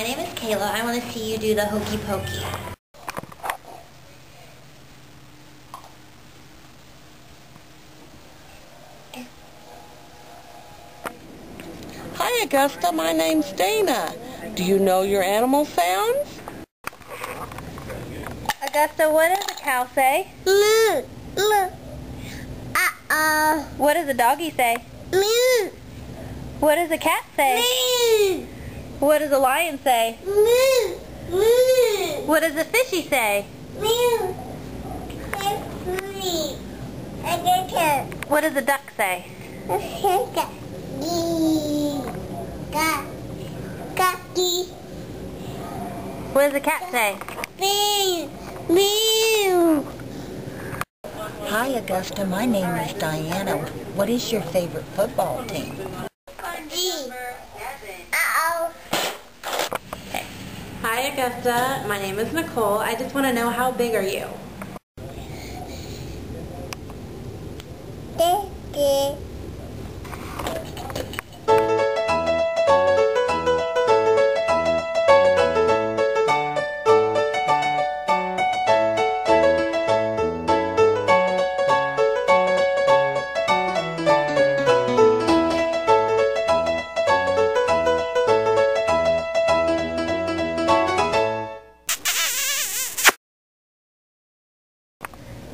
my name is Kayla. I want to see you do the hokey pokey. Hi, Augusta. My name's Dana. Do you know your animal sounds? Augusta, what does a cow say? Moo. Moo. What does a doggy say? Moo. What does a cat say? Moo. What does a lion say? Moo. Moo. What does a fishy say? Moo. What does a duck say? What does a cat say? Hi, Augusta. My name is Diana. What is your favorite football team? Hi, Augusta. My name is Nicole. I just want to know, how big are you?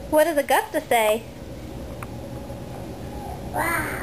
What does Augusta say? Wow.